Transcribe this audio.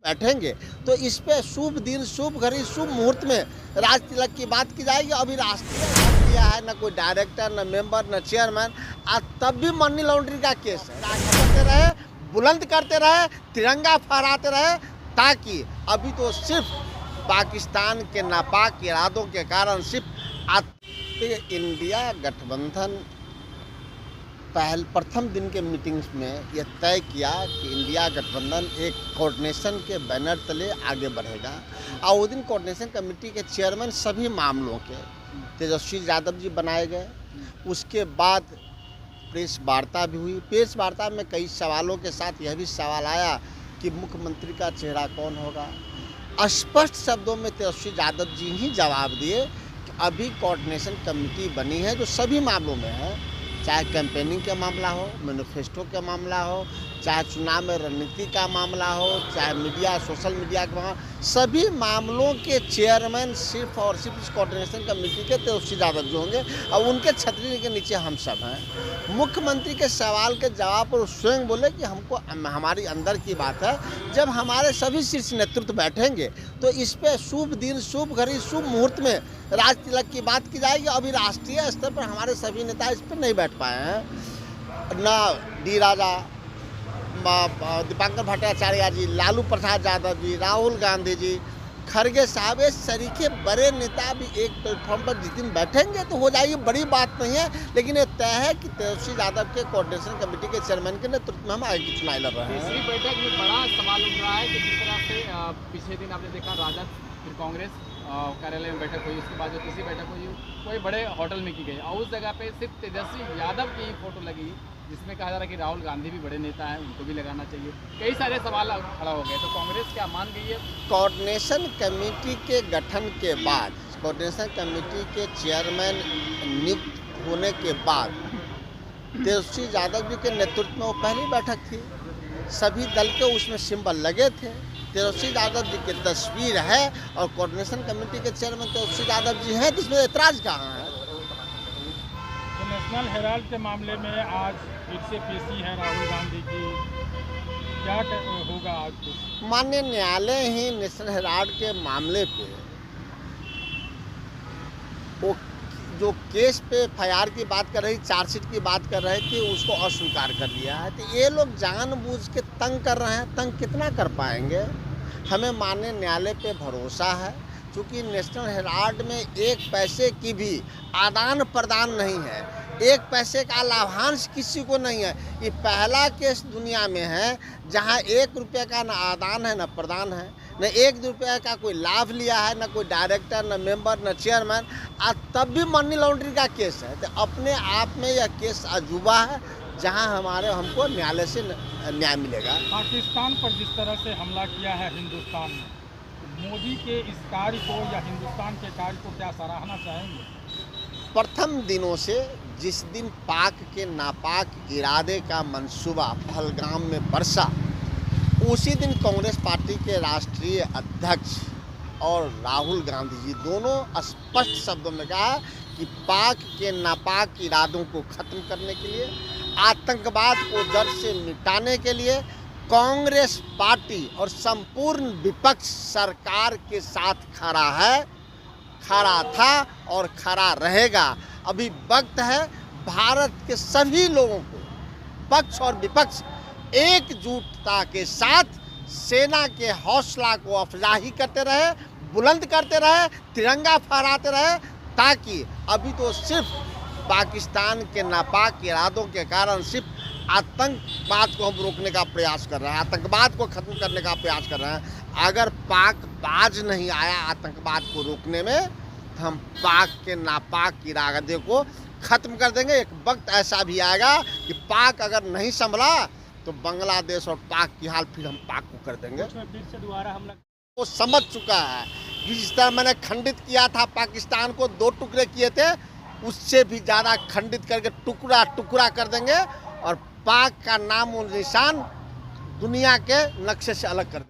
बैठेंगे तो इस पे शुभ दिन, शुभ घड़ी, शुभ मुहूर्त में राज तिलक की बात की जाएगी। अभी राष्ट्रीय हक दिया है, न कोई डायरेक्टर, न मेंबर, न चेयरमैन, आज तब भी मनी लॉन्ड्रिंग का केस है। करते रहे, बुलंद करते रहे, तिरंगा फहराते रहे, ताकि अभी तो सिर्फ पाकिस्तान के नापाक इरादों के कारण सिर्फ इंडिया गठबंधन प्रथम दिन के मीटिंग्स में यह तय किया कि इंडिया गठबंधन एक कोऑर्डिनेशन के बैनर तले आगे बढ़ेगा। और उस दिन कोऑर्डिनेशन कमेटी के चेयरमैन सभी मामलों के तेजस्वी यादव जी बनाए गए। उसके बाद प्रेस वार्ता भी हुई। प्रेस वार्ता में कई सवालों के साथ यह भी सवाल आया कि मुख्यमंत्री का चेहरा कौन होगा। स्पष्ट शब्दों में तेजस्वी यादव जी ही जवाब दिए कि अभी कोऑर्डिनेशन कमेटी बनी है जो सभी मामलों में है, चाहे कैंपेनिंग का मामला हो, मैनिफेस्टो का मामला हो, चाहे चुनाव में रणनीति का मामला हो, चाहे मीडिया, सोशल मीडिया का मामला, सभी मामलों के चेयरमैन सिर्फ और सिर्फ इस कोऑर्डिनेशन कमेटी के तेजस्वी यादव जी होंगे और उनके छतरी के नीचे हम सब हैं। मुख्यमंत्री के सवाल के जवाब पर स्वयं बोले कि हमको हमारी अंदर की बात है, जब हमारे सभी शीर्ष नेतृत्व बैठेंगे तो इस पे शुभ दिन, शुभ घड़ी, शुभ मुहूर्त में राज तिलक की बात की जाएगी। अभी राष्ट्रीय स्तर पर हमारे सभी नेता इस पर नहीं बैठ पाए हैं। ना डी राजा, दीपांकर भट्टाचार्य जी, लालू प्रसाद यादव जी, राहुल गांधी जी, खड़गे साहब, इस तरीके बड़े नेता भी एक प्लेटफॉर्म पर जिस दिन बैठेंगे तो हो जाएगी, बड़ी बात नहीं है। लेकिन ये तय है कि तेजस्वी यादव के कोऑर्डिनेशन कमेटी के चेयरमैन के नेतृत्व में हम आगे की चुनाव लड़ रहे हैं। तीसरी बैठक में बड़ा सवाल उठ रहा है कि जिस तरह से पिछले दिन आपने देखा राजद फिर कांग्रेस कार्यालय में बैठक हुई, उसके बाद जो तीसरी बैठक हुई कोई बड़े होटल में की गई और उस जगह पे सिर्फ तेजस्वी यादव की ही फोटो लगी, जिसमें कहा जा रहा है कि राहुल गांधी भी बड़े नेता हैं, उनको भी लगाना चाहिए। कई सारे सवाल खड़ा हो गए, तो कांग्रेस क्या मान गई है? कोऑर्डिनेशन कमेटी के गठन के बाद, कोऑर्डिनेशन कमेटी के चेयरमैन नियुक्त होने के बाद तेजस्वी यादव जी के नेतृत्व में वो पहली बैठक थी, सभी दल के उसमें सिंबल लगे थे, तेजस्वी यादव जी की तस्वीर है और कोऑर्डिनेशन कमेटी के चेयरमैन तेजस्वी यादव जी हैं, जिसमें ऐतराज कहाँ है। तो नेशनल हेराल्ड के मामले में आज फिर से पेशी है राहुल गांधी की, क्या होगा आज कुछ? माननीय न्यायालय ही नेशनल हेराल्ड के मामले पे वो जो केस पे एफआईआर की बात कर रही, चार्जशीट की बात कर रहे थे, उसको अस्वीकार कर लिया है। तो ये लोग जानबूझ के तंग कर रहे हैं। तंग कितना कर पाएंगे? हमें माननीय न्यायालय पे भरोसा है, क्योंकि नेशनल हेराल्ड में एक पैसे की भी आदान प्रदान नहीं है, एक पैसे का लाभांश किसी को नहीं है। ये पहला केस दुनिया में है जहां 1 रुपये का न आदान है, न प्रदान है, न 1 रुपये का कोई लाभ लिया है, न कोई डायरेक्टर, न मेंबर, न चेयरमैन, आज तब भी मनी लॉन्ड्रिंग का केस है। तो अपने आप में यह केस अजूबा है, जहां हमको न्यायालय से न्याय मिलेगा। पाकिस्तान पर जिस तरह से हमला किया है हिंदुस्तान ने, मोदी के इस कार्य को या हिंदुस्तान के कार्य को क्या सराहना चाहेंगे? प्रथम दिनों से जिस दिन पाक के नापाक इरादे का मंसूबा पहलगाम में बरसा, उसी दिन कांग्रेस पार्टी के राष्ट्रीय अध्यक्ष और राहुल गांधी जी दोनों स्पष्ट शब्दों में कहा कि पाक के नापाक इरादों को ख़त्म करने के लिए, आतंकवाद को जड़ से मिटाने के लिए कांग्रेस पार्टी और संपूर्ण विपक्ष सरकार के साथ खड़ा है, खड़ा था और खड़ा रहेगा। अभी वक्त है भारत के सभी लोगों को, पक्ष और विपक्ष, एकजुटता के साथ सेना के हौसला को अफजाही करते रहे, बुलंद करते रहे, तिरंगा फहराते रहे, ताकि अभी तो सिर्फ पाकिस्तान के नापाक इरादों के कारण सिर्फ आतंकवाद को हम रोकने का प्रयास कर रहे हैं, आतंकवाद को ख़त्म करने का प्रयास कर रहे हैं। अगर पाक बाज नहीं आया आतंकवाद को रोकने में, तो हम पाक के नापाक इरादे को ख़त्म कर देंगे। एक वक्त ऐसा भी आएगा कि पाक अगर नहीं संभला तो बांग्लादेश और पाक की हाल फिर हम पाक को कर देंगे। फिर से दोबारा हमला वो समझ चुका है कि जिस तरह मैंने खंडित किया था, पाकिस्तान को 2 टुकड़े किए थे, उससे भी ज़्यादा खंडित करके टुकड़ा टुकड़ा कर देंगे और पाक का नाम और निशान दुनिया के नक्शे से अलग कर देंगे।